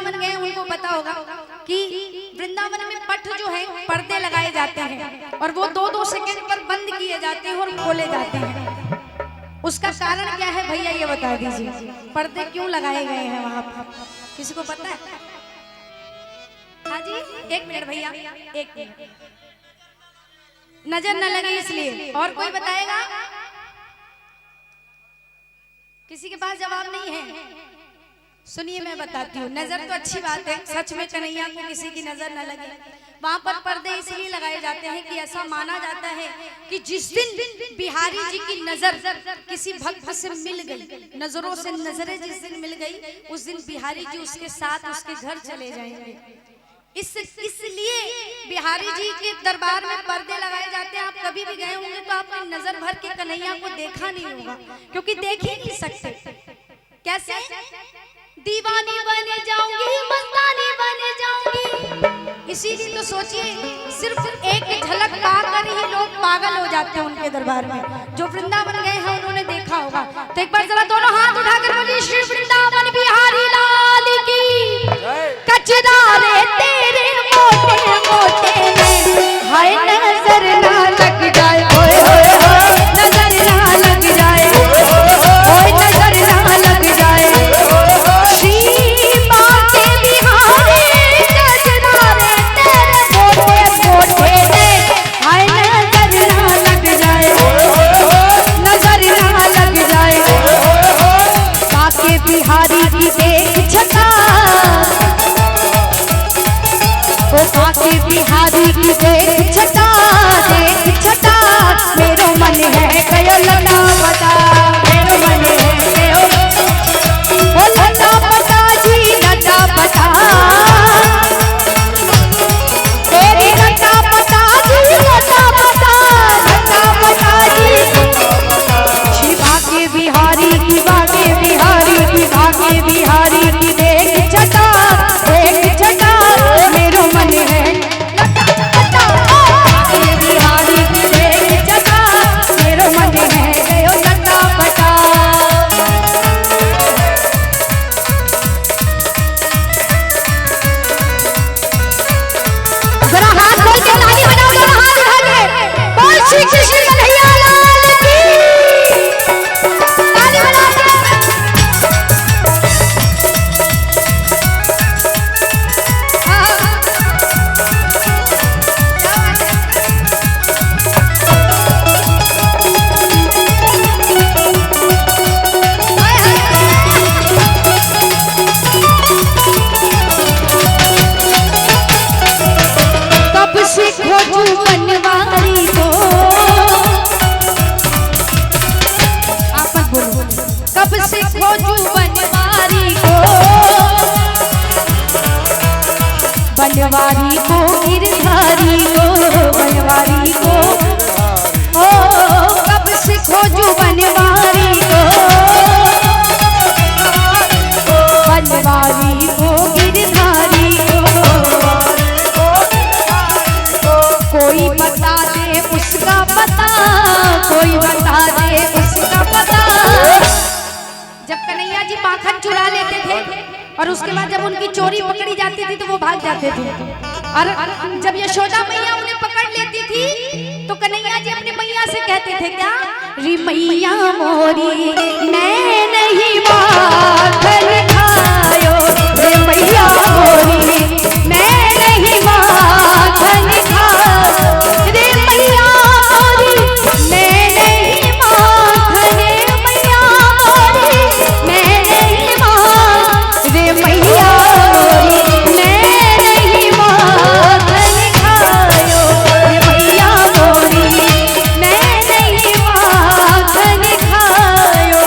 वृंदावन गए उनको पता होगा कि वृंदावन में पट जो है पर्दे लगाए जाते हैं और वो 2-2 सेकंड पर बंद किए जाते हैं और खोले जाते हैं। उसका कारण क्या है भैया ये बता दीजिए, पर्दे क्यों लगाए गए हैं वहां पर, किसी को पता है? हाँ जी, 1 मिनट भैया, 1 मिनट, नजर न लगे इसलिए। और कोई बताएगा? किसी के पास जवाब नहीं है? सुनिए मैं बताती हूँ। नजर तो अच्छी बात है, सच में कन्हैया को किसी की नजर न लगे। वहां पर पर्दे इसलिए लगाए जाते हैं कि ऐसा माना जाता है कि जिस दिन बिहारी जी की नजर किसी भक्त से मिल गई, नजरों से नजरें जिस दिन मिल गई, उस दिन बिहारी जी उसके साथ उसके घर चले जाएंगे। इसलिए बिहारी जी के दरबार में पर्दे लगाए जाते हैं। आप कभी भी गए होंगे तो आपने नजर भर के कन्हैया को देखा नहीं होगा, क्योंकि देख ही नहीं सकते। कैसे? दीवानी बने जाऊंगी, मस्तानी बने जाऊंगी। इसीलिए तो सोचिए, सिर्फ एक झलक पाकर ही लोग पागल हो जाते हैं उनके दरबार में। जो वृंदावन गए हैं उन्होंने देखा होगा। तो एक बार जरा दोनों हाथ उठाकर बोलिए, श्री वृंदावन बिहारी लाल की। कचरा रे तेरे मोटे मोटे में, हाय नजर ना लग जाए, ओए ओए ओए नजर ना लग जाए, ओए नजर ना लग जाए। श्री बाके बिहारी कचरा रे तेरे मोटे मोटे में, हाय नजर ना लग जाए, नजर ना लग जाए। बाके बिहारी की देख छटा, बाके बिहारी की देख छटा, देख छटा। मेरो मन है गयो लटा पटा, मेरो मन है गयो ओ लटा पटा जी, लटा पटा तेरी लटा पटा जी, लटा पटा, लटा पटा जी। श्री बाके बिहारी की, बाके बिहारी की, बाके बिहारी की देख छटा, देख छटा। मेरो मन है लटा पटा, बाके बिहारी की देख छटा, मेरो मन है गयो लटा पटा। जरा हाथ खोल के ताली बजाओ, जरा हाथ उठा के बोल श्री कृष्ण कन्हैया लाल की। ताली बजा के कब से खोजूं बनवारी को, आप मत बोलो। कब से खोजूं बनवारी को, बनवारी को गिरधारी को, बनवारी को। ओ कब से खोजूं बनवारी को, बनवारी को गिरधारी को। कोई बता दे उसका पता, कोई बता दे उसका पता। जब कन्हैया जी माखन चुरा लेते थे और उसके बाद जब उनकी चोरी पकड़ी जाती थी तो वो भाग जाते थे, और जब यशोदा मैया उन्हें पकड़ लेती थी तो कन्हैया जी अपनी मैया से कहते थे क्या? री मैया मोरी मैं नहीं माखन खायो, रे मैया मोरी मैं नहीं माखन खायो, रे मैया मोरी मैं नहीं माखन, मैया मोरी मैं नहीं माखन, रे मैया मोरी मैं नहीं माखन खायो, रे मैया मोरी मैं नहीं माखन खायो।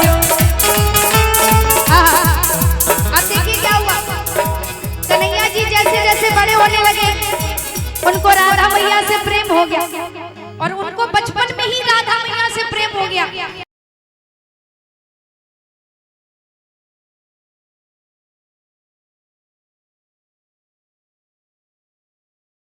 अब देखिए क्या हुआ, कन्हैया जी जैसे जैसे बड़े होने लगे उनको राधा मैया से प्रेम हो गया और उनको बचपन